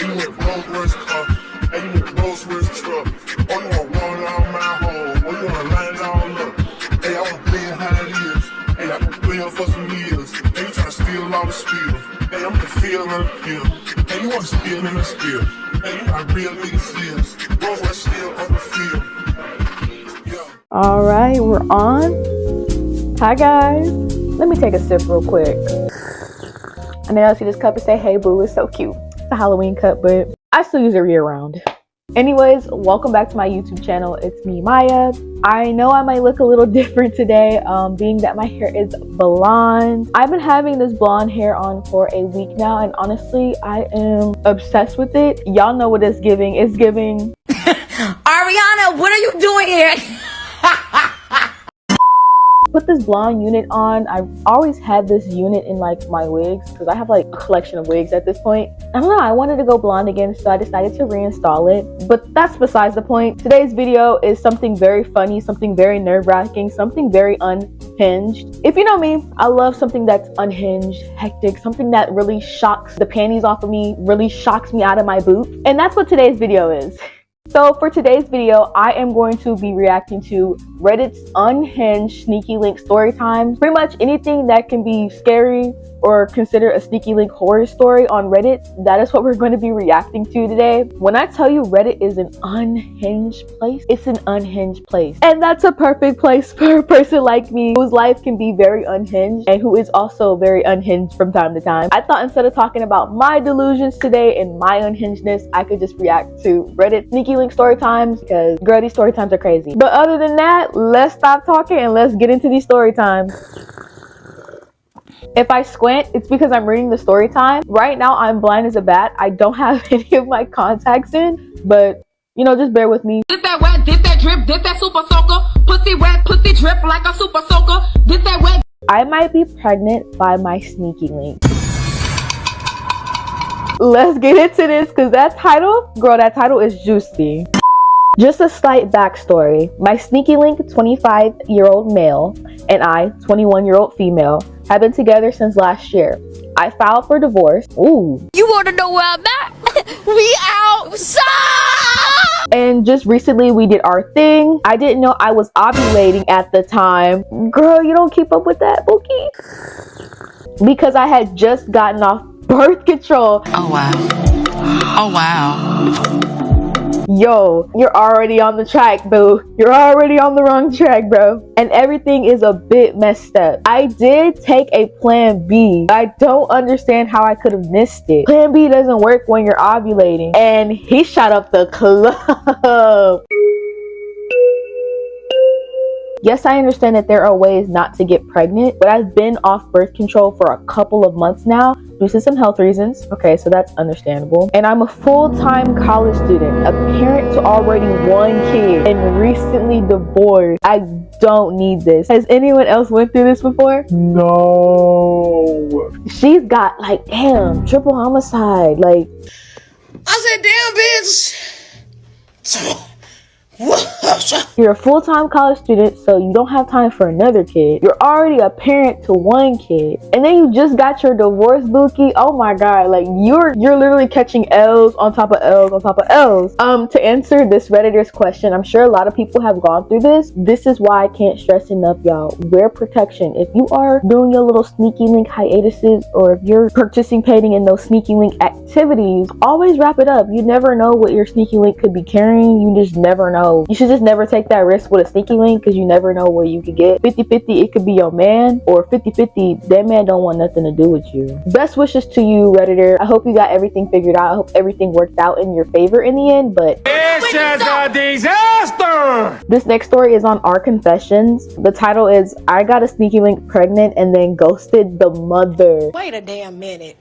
Hey, you want Rolls Royce car? Hey, you want Rolls Royce truck? Oh, you want water out my home? Oh, you want to line it all up? Hey, I want to pay how it is. Hey, I can play up for some years. Hey, you trying to steal all the spill. Hey, I'm the feel and the kill. Hey, you want to steal and the spill. Hey, you got real niggas steals. Rolls Royce still on the field. All right, we're on. Hi guys. Let me take a sip real quick. I know y'all see this cup and say, hey boo, it's so cute. It's a Halloween cup, but I still use it year round. Anyways, welcome back to my YouTube channel. It's me, Maya. I know I might look a little different today, being that my hair is blonde. I've been having this blonde hair on for a week now, and honestly, I am obsessed with it. Y'all know what it's giving. It's giving... Ariana, what are you doing here? Put this blonde unit on. I've always had this unit in like my wigs because I have like a collection of wigs at this point. I don't know, I wanted to go blonde again, so I decided to reinstall it, but that's besides the point. Today's video is something very funny, something very nerve-wracking, something very unhinged. If you know me, I love something that's unhinged, hectic, something that really shocks the panties off of me, really shocks me out of my boots, and that's what today's video is. So for today's video, I am going to be reacting to Reddit's unhinged sneaky link story times. Pretty much anything that can be scary or consider a sneaky link horror story on Reddit, that is what we're going to be reacting to today. When I tell you Reddit is an unhinged place, it's an unhinged place. And that's a perfect place for a person like me whose life can be very unhinged and who is also very unhinged from time to time. I thought instead of talking about my delusions today and my unhingedness, I could just react to Reddit sneaky link story times because girl, these story times are crazy. But other than that, let's stop talking and let's get into these story times. If I squint, it's because I'm reading the story time. Right now, I'm blind as a bat. I don't have any of my contacts in, but you know, just bear with me. This that wet, this that drip, this that super soaker. Pussy wet, pussy drip like a super soaker. This that wet. I might be pregnant by my sneaky link. Let's get into this because that title, girl, that title is juicy. Just a slight backstory. My sneaky link 25-year-old male and I, 21-year-old female, have been together since last year. I filed for divorce. Ooh. You want to know where I'm at? We outside! And just recently we did our thing. I didn't know I was ovulating at the time. Girl, you don't keep up with that, Bookie? Because I had just gotten off birth control. Oh wow. Oh wow. Yo, you're already on the track, boo. You're already on the wrong track, bro. And everything is a bit messed up. I did take a plan B. I don't understand how I could have missed it. Plan B doesn't work when you're ovulating. And he shot up the club. Yes, I understand that there are ways not to get pregnant, but I've been off birth control for a couple of months now due to some health reasons. Okay, so that's understandable. And I'm a full-time college student, a parent to already one kid, and recently divorced. I don't need this. Has anyone else went through this before? No. She's got like, damn, triple homicide. Like, I said, damn, bitch. You're a full-time college student, so you don't have time for another kid. You're already a parent to one kid, and then you just got your divorce, Bookie. Oh my god, like you're literally catching L's on top of L's on top of L's. To answer this Redditor's question, I'm sure a lot of people have gone through this. This is why I can't stress enough, y'all. Wear protection. If you are doing your little sneaky link hiatuses, or if you're participating in those sneaky link activities, always wrap it up. You never know what your sneaky link could be carrying. You just never know. You should just never take that risk with a sneaky link because you never know where you could get. 50-50, it could be your man, or 50-50, that man don't want nothing to do with you. Best wishes to you, Redditor. I hope you got everything figured out. I hope everything worked out in your favor in the end, but it's a disaster! This next story is on Our Confessions. The title is, I got a sneaky link pregnant and then ghosted the mother. Wait a damn minute.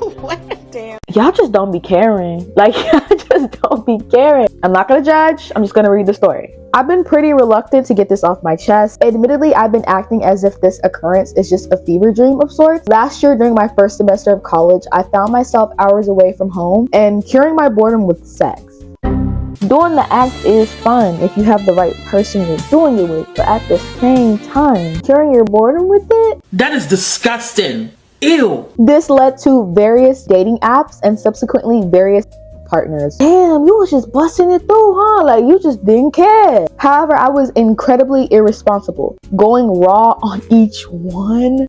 Wait a damn. Y'all just don't be caring. Like, y'all just don't be caring. I'm not gonna judge. I'm just gonna read the story. I've been pretty reluctant to get this off my chest. Admittedly, I've been acting as if this occurrence is just a fever dream of sorts. Last year, during my first semester of college, I found myself hours away from home and curing my boredom with sex. Doing the act is fun if you have the right person you're doing it with, but at the same time, curing your boredom with it? That is disgusting. Ew. This led to various dating apps and subsequently various partners. Damn, you was just busting it through, huh? Like, you just didn't care. However, I was incredibly irresponsible, going raw on each one.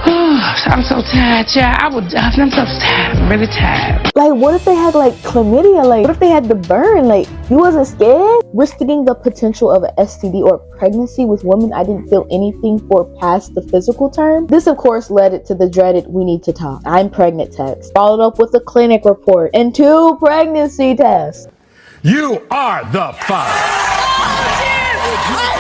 I'm so tired, child. I'm so tired. I'm really tired. Like, what if they had like chlamydia? Like, what if they had the burn? Like, you wasn't scared? Risking the potential of an STD or pregnancy with women I didn't feel anything for past the physical term. This, of course, led it to the dreaded "we need to talk, I'm pregnant" text, followed up with a clinic report and 2 pregnancy tests. You are the father.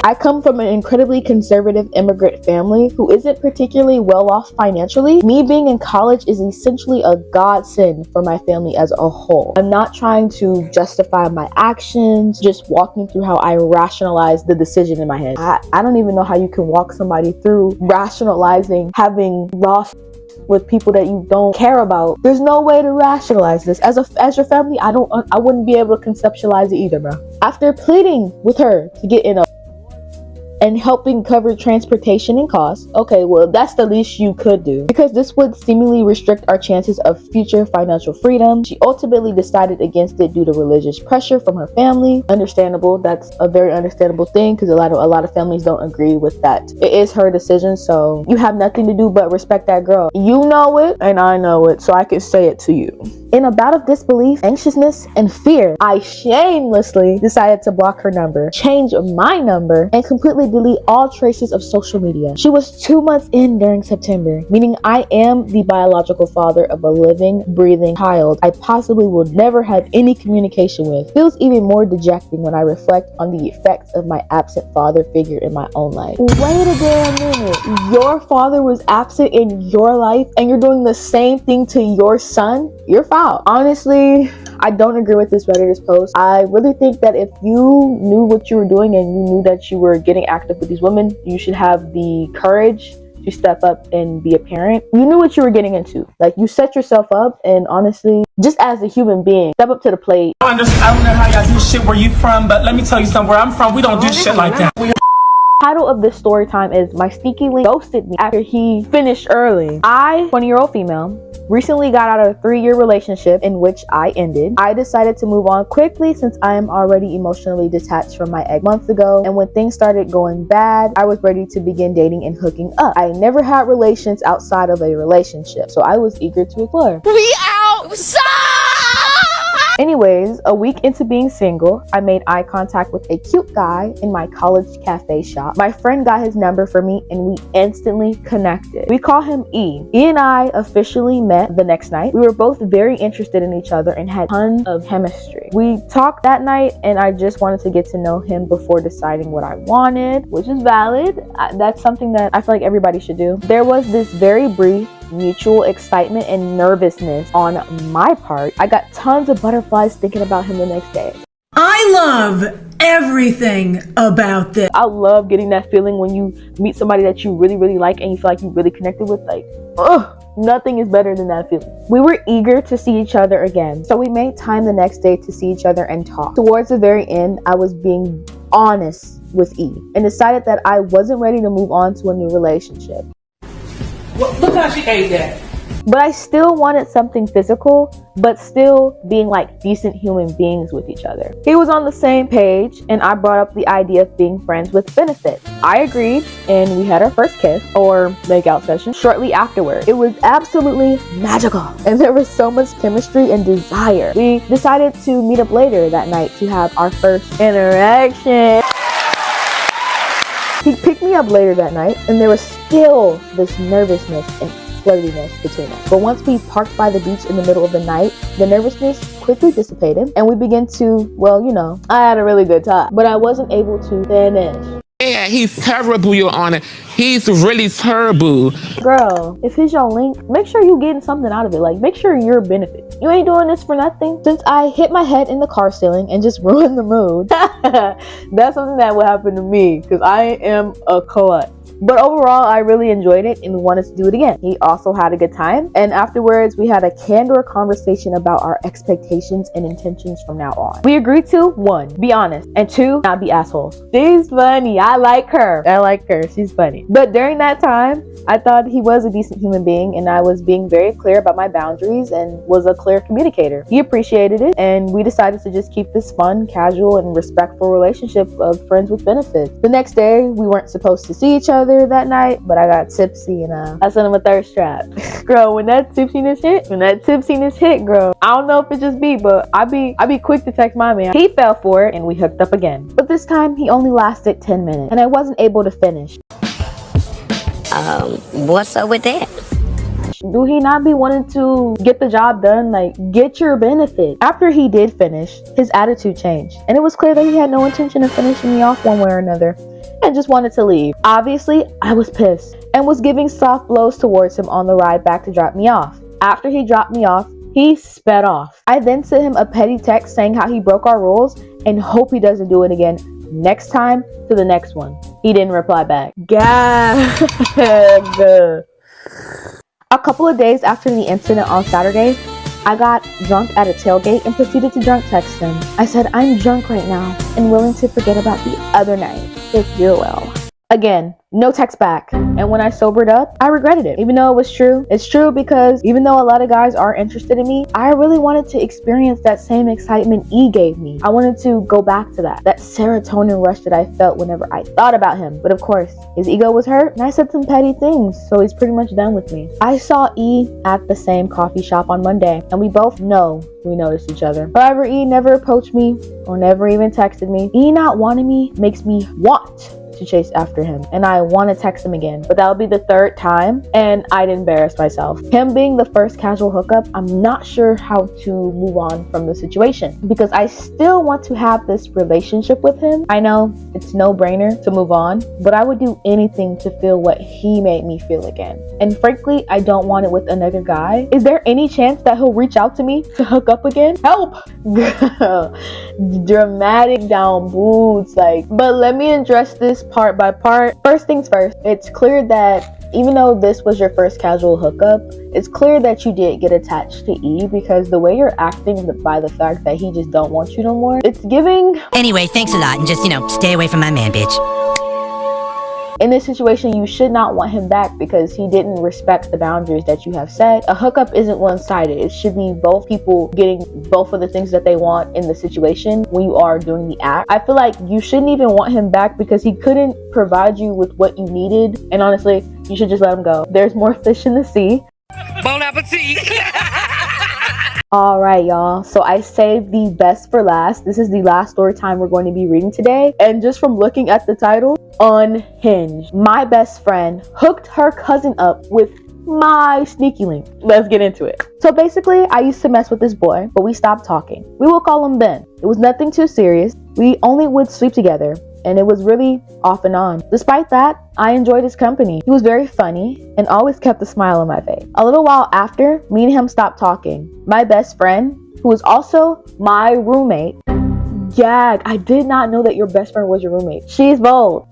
I come from an incredibly conservative immigrant family who isn't particularly well off financially. Me being in college is essentially a godsend for my family as a whole. I'm not trying to justify my actions, just walking through how I rationalize the decision in my head. I don't even know how you can walk somebody through rationalizing having lost with people that you don't care about. There's no way to rationalize this. As your family, I wouldn't be able to conceptualize it either, bro. After pleading with her to get in a and helping cover transportation and costs. Okay, well, that's the least you could do, because this would seemingly restrict our chances of future financial freedom. She ultimately decided against it due to religious pressure from her family. Understandable. That's a very understandable thing, because a lot of families don't agree with that. It is her decision, so you have nothing to do but respect that girl. You know it, and I know it, so I can say it to you. In a bout of disbelief, anxiousness, and fear, I shamelessly decided to block her number, change my number, and completely delete all traces of social media. She was 2 months in during September, meaning I am the biological father of a living, breathing child I possibly will never have any communication with. Feels even more dejecting when I reflect on the effects of my absent father figure in my own life. Wait a damn minute. Your father was absent in your life and you're doing the same thing to your son? You're foul. Honestly, I don't agree with this Redditor's post. I really think that if you knew what you were doing and you knew that you were getting active with these women, you should have the courage to step up and be a parent. You knew what you were getting into. Like, you set yourself up, and honestly, just as a human being, step up to the plate. I don't know how y'all do shit where you from, but let me tell you something. Where I'm from, we don't do shit like that. Title of this story time is "My Sneaky Link Ghosted Me After He Finished Early." I, 20-year-old female, recently got out of a 3-year relationship in which I ended. I decided to move on quickly since I am already emotionally detached from my ex months ago, and when things started going bad, I was ready to begin dating and hooking up. I never had relations outside of a relationship, so I was eager to explore. We out. Anyways, a week into being single, I made eye contact with a cute guy in my college cafe shop. My friend got his number for me and we instantly connected. We call him E. E and I officially met the next night. We were both very interested in each other and had tons of chemistry. We talked that night and I just wanted to get to know him before deciding what I wanted, which is valid. That's something that I feel like everybody should do. There was this very brief mutual excitement and nervousness on my part. I got tons of butterflies thinking about him the next day. I love everything about this. I love getting that feeling when you meet somebody that you really, really like and you feel like you really connected with. Like, nothing is better than that feeling. We were eager to see each other again, so we made time the next day to see each other and talk. Towards the very end, I was being honest with E and decided that I wasn't ready to move on to a new relationship. Well, look how she ate that. But I still wanted something physical, but still being like decent human beings with each other. He was on the same page, and I brought up the idea of being friends with benefits. I agreed, and we had our first kiss, or makeout session, shortly afterward. It was absolutely magical, and there was so much chemistry and desire. We decided to meet up later that night to have our first interaction. He picked me up later that night, and there was still this nervousness and flirtiness between us. But once we parked by the beach in the middle of the night, the nervousness quickly dissipated, and we began to, well, you know, I had a really good time, but I wasn't able to finish. Yeah, he's terrible, Your Honor. He's really terrible. Girl, if he's your link, make sure you getting something out of it. Like, make sure you're benefiting. You ain't doing this for nothing. Since I hit my head in the car ceiling and just ruined the mood, that's something that will happen to me because I am a clut. But overall, I really enjoyed it and we wanted to do it again. He also had a good time. And afterwards, we had a candor conversation about our expectations and intentions from now on. We agreed to 1, be honest, and 2, not be assholes. She's funny. I like her. She's funny. But during that time, I thought he was a decent human being and I was being very clear about my boundaries and was a clear communicator. He appreciated it and we decided to just keep this fun, casual, and respectful relationship of friends with benefits. The next day, we weren't supposed to see each other that night, but I got tipsy and I sent him a thirst trap. Girl, when that tipsiness hit, girl, I don't know if it's just me, but I be quick to text my man. He fell for it and we hooked up again. But this time, he only lasted 10 minutes and I wasn't able to finish. What's up with that? Do he not be wanting to get the job done? Like, get your benefit. After he did finish, his attitude changed. And it was clear that he had no intention of finishing me off one way or another and just wanted to leave. Obviously, I was pissed and was giving soft blows towards him on the ride back to drop me off. After he dropped me off, he sped off. I then sent him a petty text saying how he broke our rules and hope he doesn't do it again next time to the next one. He didn't reply back. Gag. A couple of days after the incident on Saturday, I got drunk at a tailgate and proceeded to drunk text him. I said, I'm drunk right now and willing to forget about the other night, if you're well. Again, no text back. And when I sobered up, I regretted it. Even though it was true, it's true because even though a lot of guys are interested in me, I really wanted to experience that same excitement E gave me. I wanted to go back to that serotonin rush that I felt whenever I thought about him. But of course, his ego was hurt and I said some petty things, so he's pretty much done with me. I saw E at the same coffee shop on Monday and we both know we noticed each other. However, E never approached me or never even texted me. E not wanting me makes me want to chase after him and I want to text him again, but that'll be the 3rd time and I'd embarrass myself. Him being the first casual hookup, I'm not sure how to move on from the situation because I still want to have this relationship with him. I know it's no brainer to move on, but I would do anything to feel what he made me feel again. And frankly, I don't want it with another guy. Is there any chance that he'll reach out to me to hook up again? Help! Girl, dramatic down boots, like, but let me address this part by part. First things first, it's clear that even though this was your first casual hookup, it's clear that you did get attached to E because the way you're acting by the fact that he just don't want you no more, it's giving. Anyway, thanks a lot and just, stay away from my man, bitch. In this situation, you should not want him back because he didn't respect the boundaries that you have set. A hookup isn't one-sided. It should be both people getting both of the things that they want in the situation when you are doing the act. I feel like you shouldn't even want him back because he couldn't provide you with what you needed. And honestly, you should just let him go. There's more fish in the sea. Bon appetit. All right, y'all. So I saved the best for last. This is the last story time we're going to be reading today. And just from looking at the title, Unhinged. My best friend hooked her cousin up with my sneaky link. Let's get into it. So basically, I used to mess with this boy, but we stopped talking. We will call him Ben. It was nothing too serious. We only would sleep together. And it was really off and on. Despite that, I enjoyed his company. He was very funny and always kept a smile on my face. A little while after, me and him stopped talking. My best friend, who was also my roommate, I did not know that your best friend was your roommate. She is bold.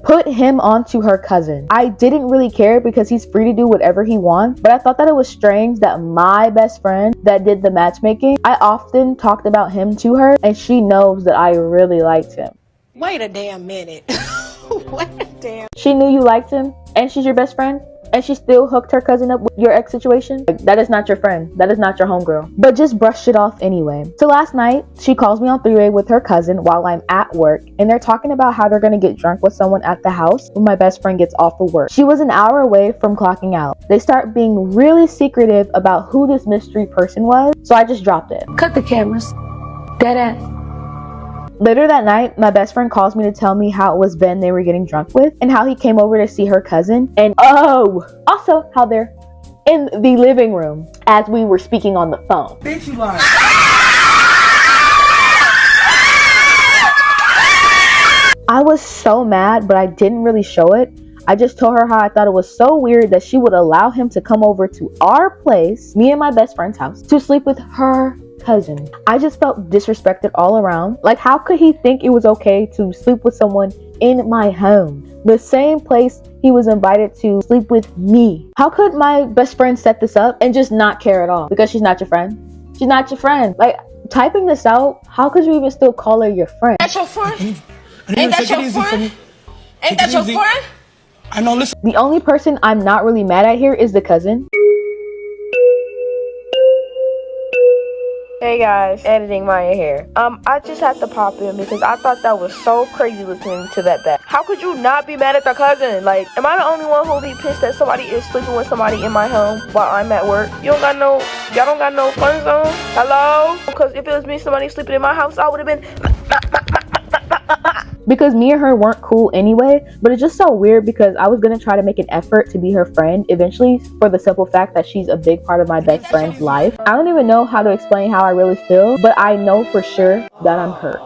Put him onto her cousin. I didn't really care because he's free to do whatever he wants, but I thought that it was strange that my best friend that did the matchmaking, I often talked about him to her and she knows that I really liked him. Wait a damn minute. Wait a damn. She knew you liked him and she's your best friend and she still hooked her cousin up with your ex situation? Like, that is not your friend. That is not your homegirl. But just brushed it off anyway. So last night, she calls me on three-way with her cousin while I'm at work and they're talking about how they're gonna get drunk with someone at the house when my best friend gets off of work. She was an hour away from clocking out. They start being really secretive about who this mystery person was, so I just dropped it. Cut the cameras. Dead ass. Later that night, my best friend calls me to tell me how it was Ben they were getting drunk with and how he came over to see her cousin and also how they're in the living room as we were speaking on the phone. Bitch, you are. I was so mad, but I didn't really show it. I just told her how I thought it was so weird that she would allow him to come over to our place, me and my best friend's house, to sleep with her cousin. I just felt disrespected all around. Like, how could he think it was okay to sleep with someone in my home? The same place he was invited to sleep with me. How could my best friend set this up and just not care at all? Because she's not your friend? She's not your friend. Like, typing this out, how could you even still call her your friend? That's your friend? Ain't that your friend? Ain't that your friend? I know, listen. The only person I'm not really mad at here is the cousin. Hey guys, editing Maya here. I just had to pop in because I thought that was so crazy listening to that back. How could you not be mad at the cousin? Like, am I the only one who'll be pissed that somebody is sleeping with somebody in my home while I'm at work? Y'all don't got no fun zone? Hello? Because if it was me, somebody sleeping in my house, I would have been because me and her weren't cool anyway, but it's just so weird because I was gonna try to make an effort to be her friend eventually for the simple fact that she's a big part of my best friend's life. I don't even know how to explain how I really feel, but I know for sure that I'm hurt.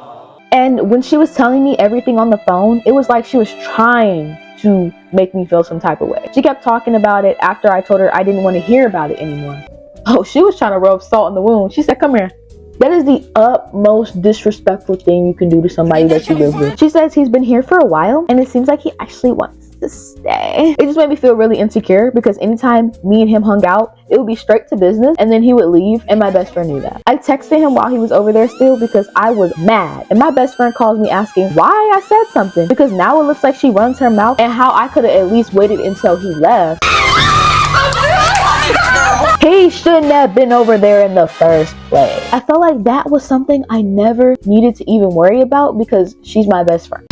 And when she was telling me everything on the phone, it was like she was trying to make me feel some type of way. She kept talking about it after I told her I didn't want to hear about it anymore. Oh, she was trying to rub salt in the wound. She said, "Come here." That is the utmost disrespectful thing you can do to somebody that you live with. She says he's been here for a while and it seems like he actually wants to stay. It just made me feel really insecure because anytime me and him hung out, it would be straight to business and then he would leave, and my best friend knew that. I texted him while he was over there still because I was mad, and my best friend calls me asking why I said something because now it looks like she runs her mouth and how I could have at least waited until he left. He shouldn't have been over there in the first place. I felt like that was something I never needed to even worry about because she's my best friend.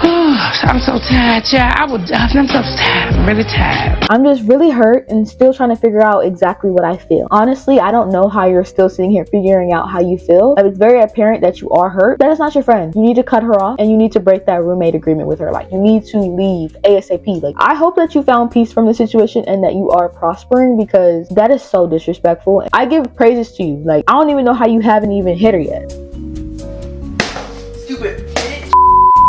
I'm so tired, child. I'm so tired. I'm really tired. I'm just really hurt and still trying to figure out exactly what I feel. Honestly, I don't know how you're still sitting here figuring out how you feel. Like, it's very apparent that you are hurt. That is not your friend. You need to cut her off and you need to break that roommate agreement with her. Like, you need to leave ASAP. Like, I hope that you found peace from the situation and that you are prospering because that is so disrespectful. I give praises to you. Like, I don't even know how you haven't even hit her yet. Stupid.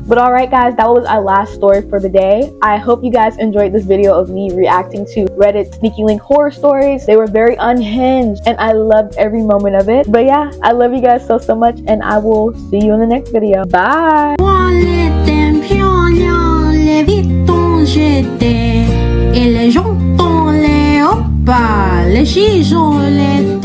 But alright guys, that was our last story for the day. I hope you guys enjoyed this video of me reacting to Reddit sneaky link horror stories. They were very unhinged and I loved every moment of it. But yeah, I love you guys so much and I will see you in the next video. Bye! Et les gens les